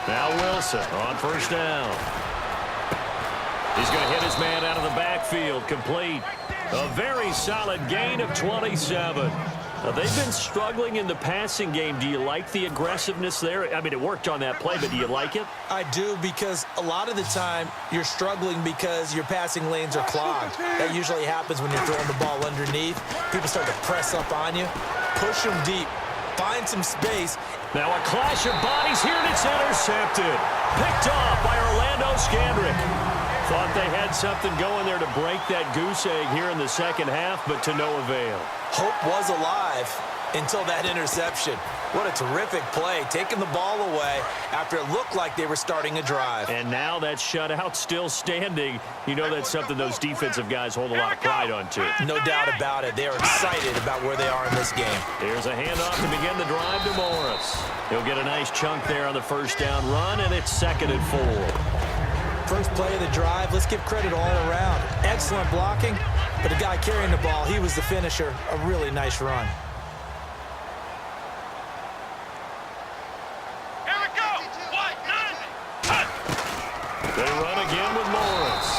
Now Wilson on first down. He's going to hit his man out of the backfield. Complete. A very solid gain of 27. They've been struggling in the passing game. Do you like the aggressiveness there? I mean, it worked on that play, but do you like it? I do, because a lot of the time you're struggling because your passing lanes are clogged. That usually happens when you're throwing the ball underneath. People start to press up on you. Push them deep. Find some space. Now a clash of bodies here, and it's intercepted. Picked off by Orlando Scandrick. Thought they had something going there to break that goose egg here in the second half, but to no avail. Hope was alive until that interception. What a terrific play, taking the ball away after it looked like they were starting a drive. And now that shutout still standing. You know that's something those defensive guys hold a lot of pride on, too. No doubt about it. They are excited about where they are in this game. Here's a handoff to begin the drive to Morris. He'll get a nice chunk there on the first down run, and it's 2nd and 4. First play of the drive, let's give credit all around. Excellent blocking, but the guy carrying the ball, he was the finisher. A really nice run. Here we go. They run again with Morris.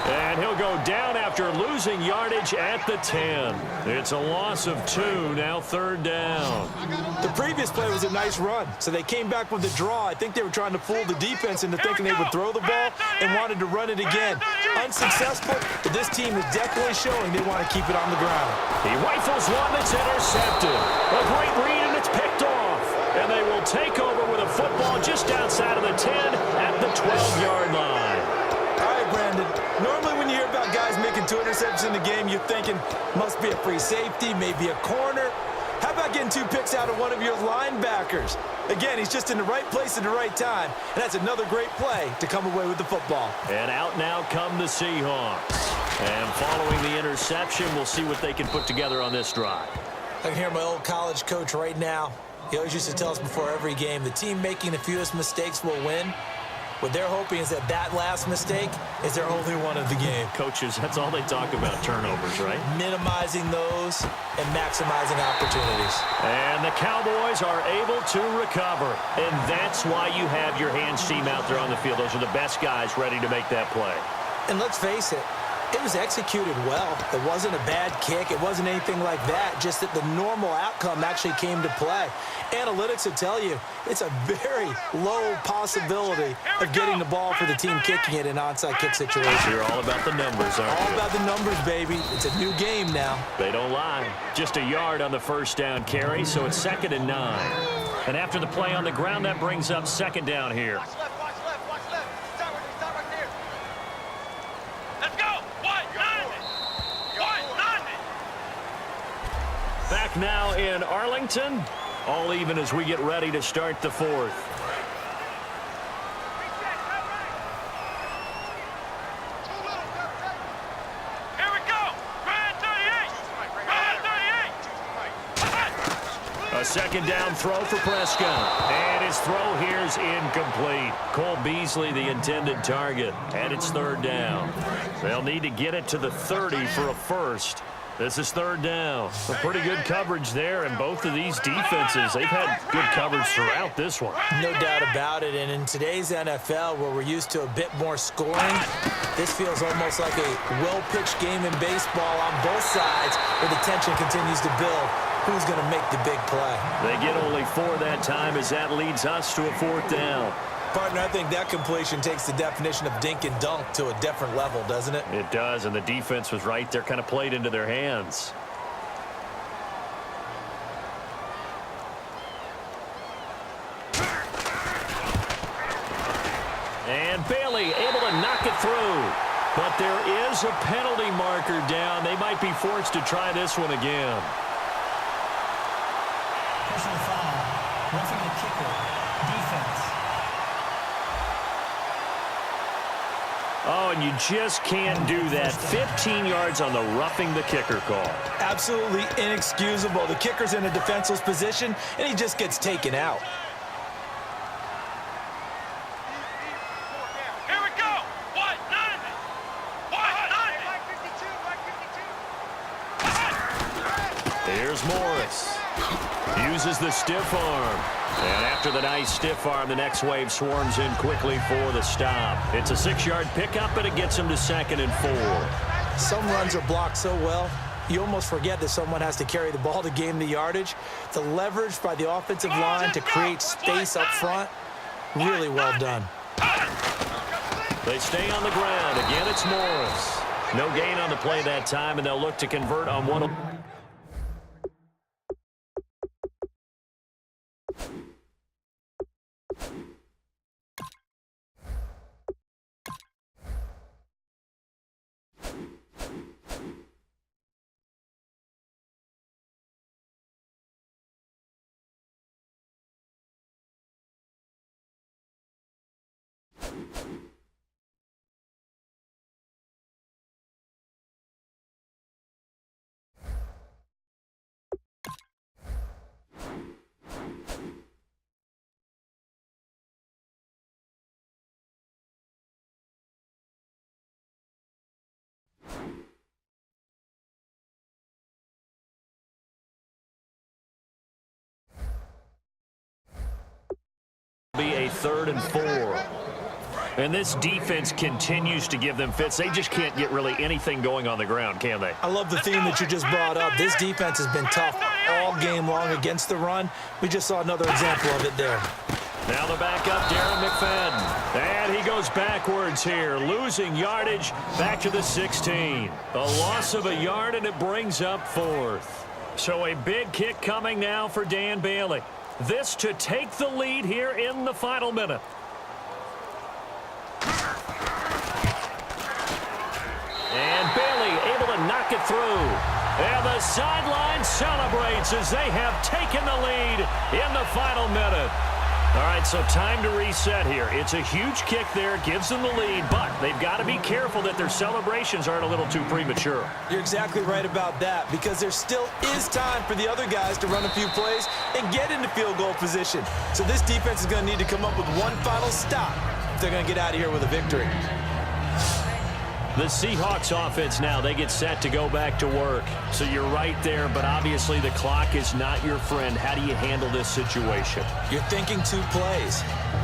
And he'll go down after losing yardage at the 10. It's a loss of 2, now 3rd down. The previous play was a nice run, so they came back with a draw. I think they were trying to fool the defense into thinking they would throw the ball and wanted to run it again. Unsuccessful, but this team is definitely showing they want to keep it on the ground. He rifles one that's intercepted. A great read, and it's picked off. And they will take over with a football just outside of the 10 at the 12-yard line. All right, Brandon. Normally when you hear about guys making 2 interceptions in the game, you're thinking must be a free safety, maybe a corner. How about getting 2 picks out of one of your linebackers? Again, he's just in the right place at the right time, and that's another great play to come away with the football. And out now come the Seahawks. And following the interception, we'll see what they can put together on this drive. I can hear my old college coach right now. He always used to tell us before every game, the team making the fewest mistakes will win. What they're hoping is that that last mistake is their only one of the game. Coaches, that's all they talk about, turnovers, right? Minimizing those and maximizing opportunities. And the Cowboys are able to recover. And that's why you have your hands team out there on the field. Those are the best guys ready to make that play. And let's face it, it was executed well. It wasn't a bad kick. It wasn't anything like that. Just that the normal outcome actually came to play. Analytics will tell you it's a very low possibility of getting the ball for the team kicking it in an onside kick situation. You're all about the numbers, aren't you? All about the numbers, baby. It's a new game now. They don't lie. Just a yard on the first down carry, so it's 2nd and 9. And after the play on the ground, that brings up 2nd down here. Watch left, watch left, watch left. Start right there. Let's go. Back now in Arlington. All even as we get ready to start the 4th. Here we go. Grand 38. A 2nd down throw for Prescott. And his throw here's incomplete. Cole Beasley, the intended target. And it's 3rd down. They'll need to get it to the 30 for a first. This is 3rd down. A pretty good coverage there, and both of these defenses, they've had good coverage throughout this one. No doubt about it, and in today's NFL, where we're used to a bit more scoring, this feels almost like a well-pitched game in baseball on both sides, where the tension continues to build. Who's going to make the big play? They get only 4 that time, as that leads us to a 4th down. Partner, I think that completion takes the definition of dink and dunk to a different level, doesn't it? It does, and the defense was right there, kind of played into their hands. And Bailey able to knock it through. But there is a penalty marker down. They might be forced to try this one again. Personal foul. Roughing the kicker. Defense. Oh, and you just can't do that. 15 yards on the roughing the kicker call. Absolutely inexcusable. The kicker's in a defenseless position, and he just gets taken out. Here we go. What? Here's Morris. Morris. Uses the stiff arm. And after the nice stiff arm, the next wave swarms in quickly for the stop. It's a 6-yard pickup, and it gets him to 2nd and 4. Some runs are blocked so well, you almost forget that someone has to carry the ball to gain the yardage. The leverage by the offensive line to create space up front, really well done. They stay on the ground. Again, it's Morris. No gain on the play that time, and they'll look to convert on one of... Be a 3rd and 4. And this defense continues to give them fits. They just can't get really anything going on the ground, can they? I love the theme that you just brought up. This defense has been tough all game long against the run. We just saw another example of it there. Now the backup, Darren McFadden. And he goes backwards here, losing yardage back to the 16. A loss of a yard, and it brings up 4th. So a big kick coming now for Dan Bailey. This to take the lead here in the final minute. And Bailey able to knock it through. And the sideline celebrates as they have taken the lead in the final minute. All right, so time to reset here. It's a huge kick there, gives them the lead, but they've got to be careful that their celebrations aren't a little too premature. You're exactly right about that, because there still is time for the other guys to run a few plays and get into field goal position. So this defense is going to need to come up with one final stop if they're going to get out of here with a victory. The Seahawks offense now, they get set to go back to work. So you're right there, but obviously the clock is not your friend. How do you handle this situation? You're thinking 2 plays.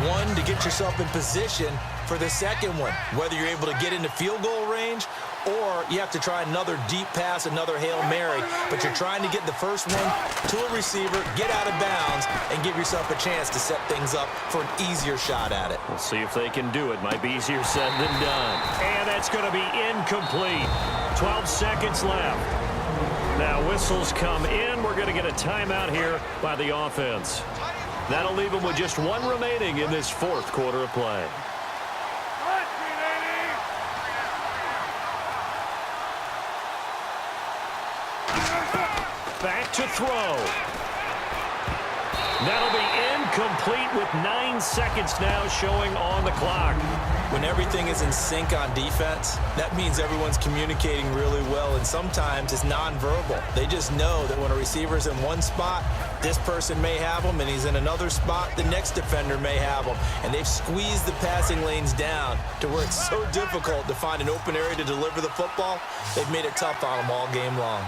One, to get yourself in position for the second one, whether you're able to get into field goal range or you have to try another deep pass, another Hail Mary, but you're trying to get the first one to a receiver, get out of bounds, and give yourself a chance to set things up for an easier shot at it. We'll see if they can do it. Might be easier said than done. And that's going to be incomplete. 12 seconds left. Now whistles come in. We're going to get a timeout here by the offense. That'll leave them with just 1 remaining in this 4th quarter of play. Back to throw. That'll be incomplete with 9 seconds now showing on the clock. When everything is in sync on defense, that means everyone's communicating really well, and sometimes it's nonverbal. They just know that when a receiver's in one spot, this person may have him, and he's in another spot, the next defender may have him. And they've squeezed the passing lanes down to where it's so difficult to find an open area to deliver the football. They've made it tough on them all game long.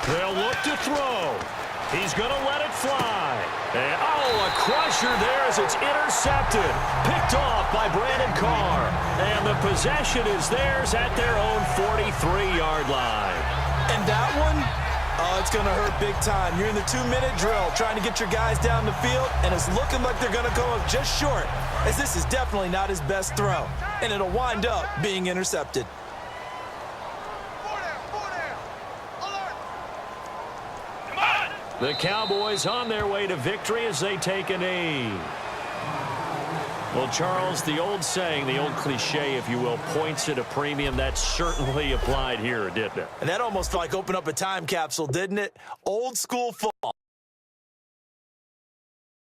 They'll look to throw. He's going to let it fly. And, oh, a crusher there as it's intercepted. Picked off by Brandon Carr. And the possession is theirs at their own 43-yard line. And that one, oh, it's going to hurt big time. You're in the 2-minute drill trying to get your guys down the field, and it's looking like they're going to go up just short, as this is definitely not his best throw. And it'll wind up being intercepted. The Cowboys on their way to victory as they take a knee. Well, Charles, the old saying, the old cliche, if you will, points at a premium. That certainly applied here, didn't it? And that almost like opened up a time capsule, didn't it? Old school football.